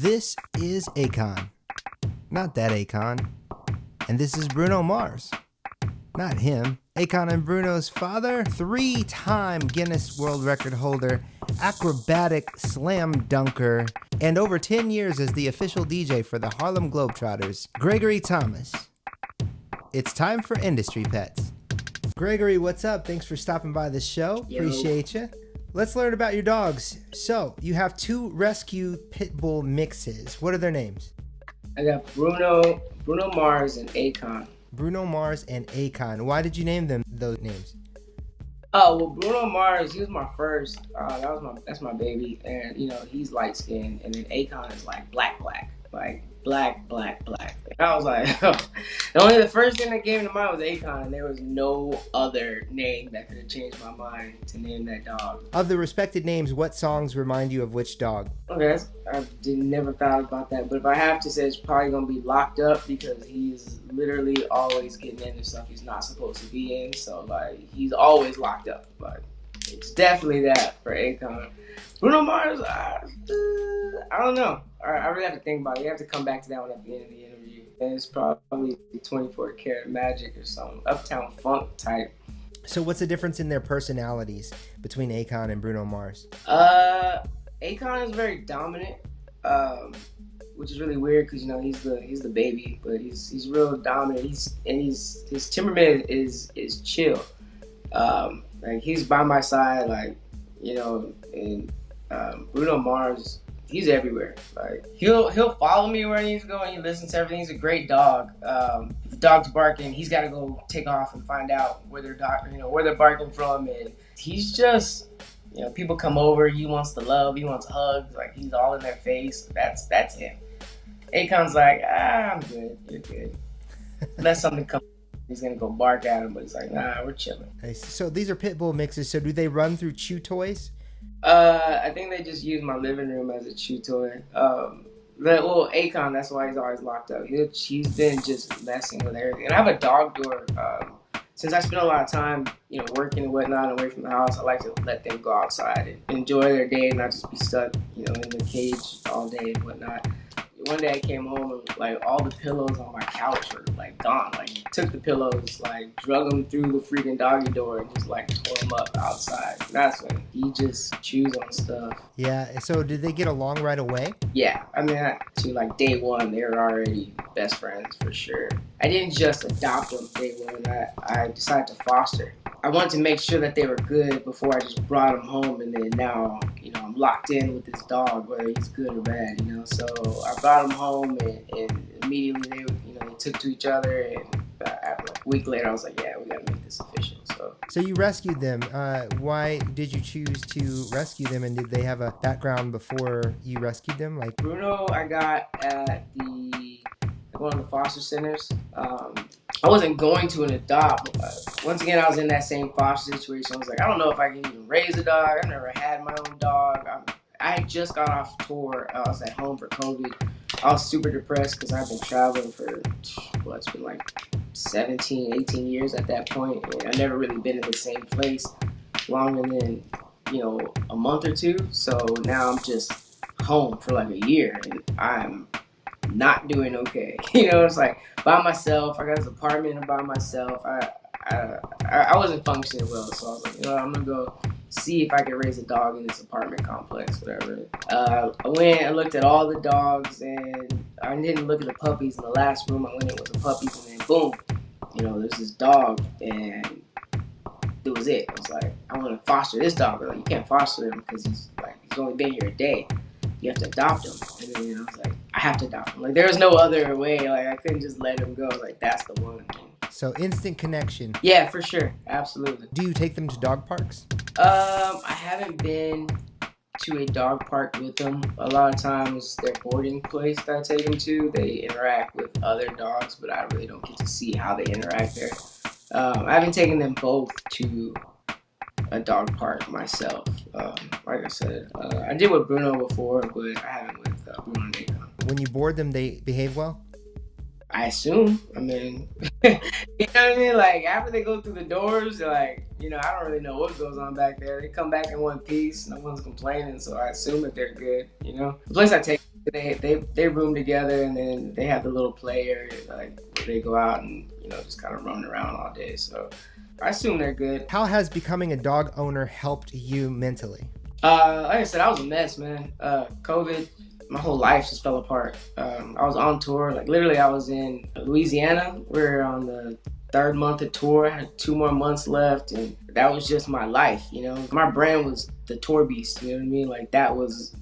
This is Akon, not that Akon. And this is Bruno Mars, not him. Akon and Bruno's father, 3-time Guinness World Record holder, acrobatic slam dunker, and over 10 years as the official DJ for the Harlem Globetrotters, Gregory Thomas. It's time for Industry Pets. Gregory, what's up? Thanks for stopping by the show. Yo. Appreciate you. Let's learn about your dogs. So, you have 2 rescue pitbull mixes. What are their names? I got Bruno Mars, and Akon. Bruno Mars and Akon. Why did you name them those names? Oh, well, Bruno Mars, he was my first. That's my baby, and he's light skinned, and then Akon is like black, like black. I was like, the first thing that came to mind was Akon, and there was no other name that could have changed my mind to name that dog. Of the respected names, what songs remind you of which dog? Okay, I never thought about that, but if I have to say, it's probably gonna be Locked Up, because he's literally always getting into stuff he's not supposed to be in. So like, he's always locked up. Like, it's definitely that for Akon. Bruno Mars, I don't know. I really have to think about it. You have to come back to that one at the end of the interview. And it's probably 24 Karat Magic or some Uptown Funk type. So what's the difference in their personalities between Akon and Bruno Mars? Akon is very dominant, which is really weird because he's the baby, but he's real dominant. His temperament is chill. Like, he's by my side, like, and Bruno Mars, he's everywhere. Like, he'll follow me where he needs to go, and he listens to everything. He's a great dog. If the dog's barking, he's got to go take off and find out where they're barking from. And he's just, people come over, he wants the love, he wants hugs. Like, he's all in their face. That's him. Akon's like, I'm good. You're good. Let something come. He's gonna go bark at him, but he's like, nah, we're chilling. Nice. So these are pit bull mixes. So do they run through chew toys? I think they just use my living room as a chew toy. Akon, that's why he's always locked up. He's been just messing with everything. And I have a dog door. Since I spend a lot of time, working and whatnot away from the house, I like to let them go outside and enjoy their day and not just be stuck, in the cage all day and whatnot. One day I came home and like all the pillows on my couch were like gone. Like, he took the pillows, like drug them through the freaking doggy door and just like tore them up outside. And that's when he just chews on stuff. Yeah. So did they get along right away? Yeah. I mean, to like day one, they were already best friends for sure. I didn't just adopt them day one. I decided to foster. I wanted to make sure that they were good before I just brought them home, and then now, I'm locked in with this dog, whether he's good or bad, So I brought them home, and immediately they took to each other, and after a week later, I was like, yeah, we gotta make this official. So you rescued them. Why did you choose to rescue them, and did they have a background before you rescued them? Like Bruno, I got at one of the foster centers. I wasn't going to an adopt. Once again, I was in that same foster situation. I was like, I don't know if I can even raise a dog. I've never had my own dog. I had just got off tour. I was at home for COVID. I was super depressed because I've been traveling for, it's been like 17, 18 years at that point. And I've never really been in the same place longer than, a month or two. So now I'm just home for like a year, and I'm not doing okay. It's like by myself. I got this apartment by myself. I wasn't functioning well, so I was like, I'm gonna go see if I can raise a dog in this apartment complex, whatever. I went and looked at all the dogs, and I didn't look at the puppies. In the last room I went in was the puppies, and then boom, there's this dog, and it was it. I was like, I want to foster this dog. Like, you can't foster him because he's only been here a day. You have to adopt him. And then I was like, I have to adopt him. Like, there was no other way. Like, I couldn't just let him go. I was like, that's the one. So instant connection. Yeah, for sure. Absolutely. Do you take them to dog parks? I haven't been to a dog park with them. A lot of times, their boarding place that I take them to, they interact with other dogs, but I really don't get to see how they interact there. I haven't taken them both to a dog park myself. Like I said, I did with Bruno before, but I haven't with Bruno and Akon. When you board them, they behave well? I assume. I mean, you know what I mean? Like, after they go through the doors, like, I don't really know what goes on back there. They come back in one piece. No one's complaining, so I assume that they're good, The place I take They room together, and then they have the little play area, like where they go out and just kind of run around all day. So I assume they're good. How has becoming a dog owner helped you mentally? Like I said, I was a mess, man. COVID, my whole life just fell apart. I was on tour, like literally I was in Louisiana. We're on the third month of tour. I had 2 more months left, and that was just my life, My brand was the tour beast, you know what I mean? Like that was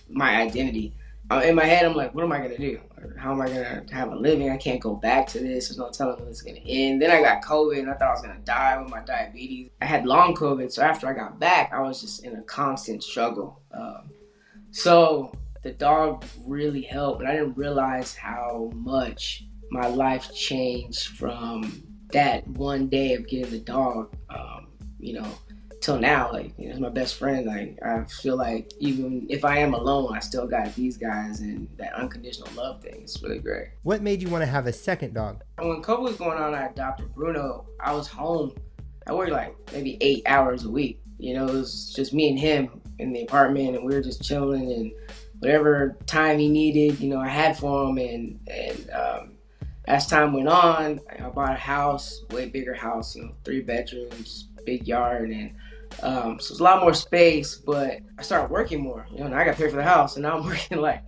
my identity. In my head, I'm like, what am I gonna do? How am I gonna have a living? I can't go back to this. There's no telling when it's gonna end. Then I got COVID, and I thought I was gonna die with my diabetes. I had long COVID, so after I got back, I was just in a constant struggle. So the dog really helped, and I didn't realize how much my life changed from that one day of getting the dog, till now. Like, it's my best friend. Like, I feel like even if I am alone, I still got these guys, and that unconditional love thing is really great. What made you want to have a second dog? When COVID was going on, I adopted Bruno. I was home. I worked like maybe 8 hours a week. It was just me and him in the apartment, and we were just chilling, and whatever time he needed, I had for him. And as time went on, I bought a house, way bigger house, 3 bedrooms, big yard, and so it's a lot more space. But I started working more. And I got paid for the house, and now I'm working like,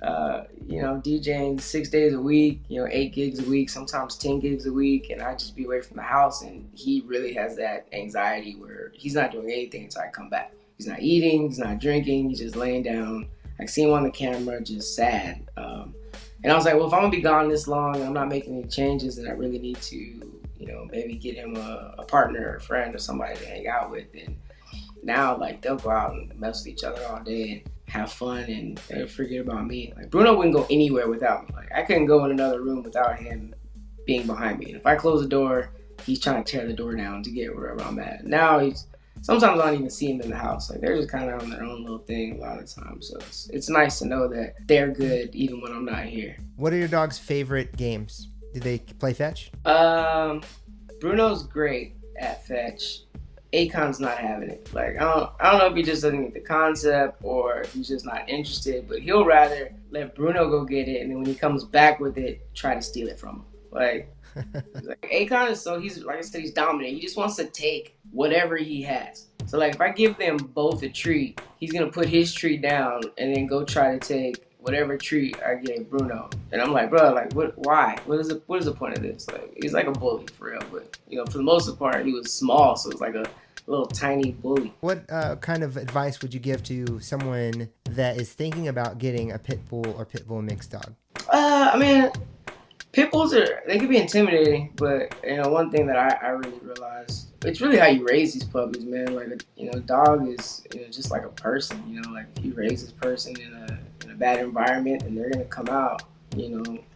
DJing 6 days a week, 8 gigs a week, sometimes 10 gigs a week, and I just be away from the house. And he really has that anxiety where he's not doing anything until I come back. He's not eating, he's not drinking, he's just laying down. I see him on the camera, just sad. And I was like, well, if I'm gonna be gone this long and I'm not making any changes, then I really need to, maybe get him a partner or a friend or somebody to hang out with. And now, like, they'll go out and mess with each other all day and have fun, and they'll forget about me. Like, Bruno wouldn't go anywhere without me. Like, I couldn't go in another room without him being behind me. And if I close the door, he's trying to tear the door down to get wherever I'm at. Now sometimes I don't even see him in the house. Like, they're just kind of on their own little thing a lot of times. So it's nice to know that they're good even when I'm not here. What are your dog's favorite games? Do they play fetch? Bruno's great at fetch. Akon's not having it. Like, I don't know if he just doesn't get the concept or if he's just not interested, but he'll rather let Bruno go get it, and then when he comes back with it, try to steal it from him. Like Akon is he's, like I said, he's dominant. He just wants to take whatever he has. So, like, if I give them both a treat, he's gonna put his treat down and then go try to take whatever treat I gave Bruno. And I'm like, bro, like, why? What is the point of this? Like, he's like a bully for real, but for the most part, he was small, so it's like a little tiny bully. What kind of advice would you give to someone that is thinking about getting a pit bull or pit bull mixed dog? I mean, pit bulls they can be intimidating, but one thing that I really realized, it's really how you raise these puppies, man. Like, a dog is just like a person. Like, if you raise this person in a bad environment, and they're gonna come out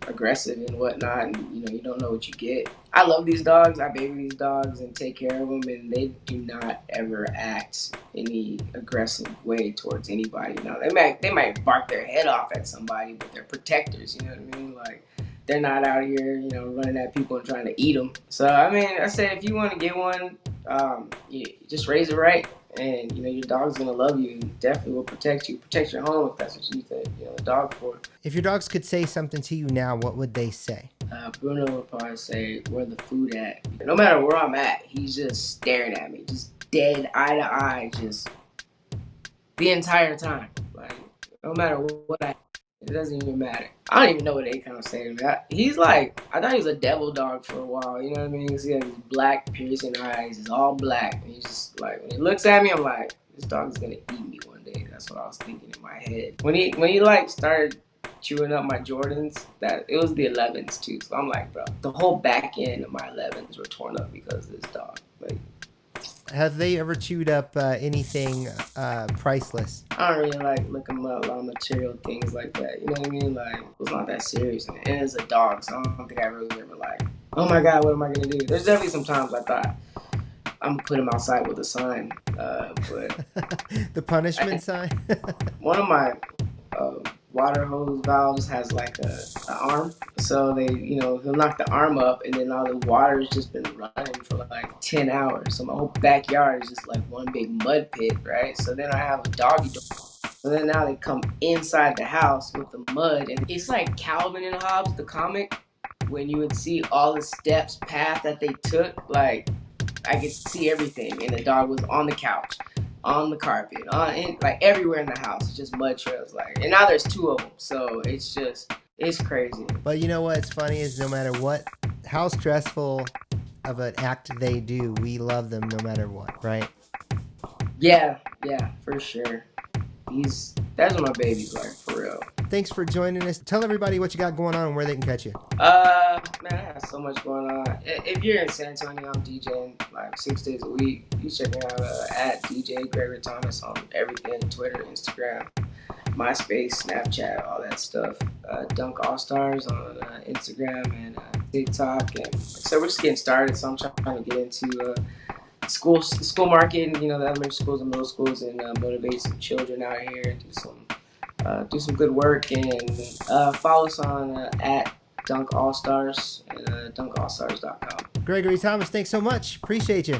aggressive and whatnot, and you don't know what you get. I love these dogs. I baby these dogs and take care of them, and they do not ever act any aggressive way towards anybody. Now, they might bark their head off at somebody, but they're protectors. You know what I mean? Like, they're not out here, running at people and trying to eat them. So, I mean, I say if you want to get one, you just raise it right. And, your dog's going to love you and definitely will protect you. Protect your home if that's what you think, a dog for. If your dogs could say something to you now, what would they say? Bruno would probably say, where the food at? No matter where I'm at, he's just staring at me, just dead eye to eye, just the entire time. Like, no matter what it doesn't even matter. I don't even know what Akon was saying to me. I thought he was a devil dog for a while, you know what I mean? He has these black piercing eyes, he's all black, and he's just like, when he looks at me, I'm like, this dog is gonna eat me one day. That's what I was thinking in my head. When he like started chewing up my Jordans, that it was the 11s too. So I'm like, bro, the whole back end of my 11s were torn up because of this dog. Like, have they ever chewed up anything priceless? I don't really like looking up a lot of material things like that. You know what I mean? Like, it's not that serious. And it's a dog, so I don't think I really ever like, oh my God, what am I gonna do? There's definitely some times I thought I'm gonna put him outside with a sign, but the punishment sign. One of my water hose valves has like a arm, so he'll knock the arm up, and then all the water has just been running for like 10 hours. So my whole backyard is just like one big mud pit, right? So then I have a doggy door. And then now they come inside the house with the mud, and it's like Calvin and Hobbes, the comic, when you would see all the steps, path that they took. Like I could see everything, and the dog was on the couch, on the carpet, like everywhere in the house. It's just mud trails, like, and now there's 2 of them, so it's crazy. But you know what's funny is no matter how stressful of an act they do, we love them no matter what, right? Yeah, for sure. That's what my baby's like, for real. Thanks for joining us. Tell everybody what you got going on and where they can catch you. Man, I have so much going on. If you're in San Antonio, I'm DJing like 6 days a week. You check me out at DJ Gregory Thomas on everything: Twitter, Instagram, MySpace, Snapchat, all that stuff. Dunk All Stars on Instagram and TikTok. And so we're just getting started. So I'm trying to get into school market, and, the elementary schools and middle schools, and motivate some children out here and do some good work. And follow us on at Dunk All Stars and dunkallstars.com. Gregory Thomas, thanks so much. Appreciate you.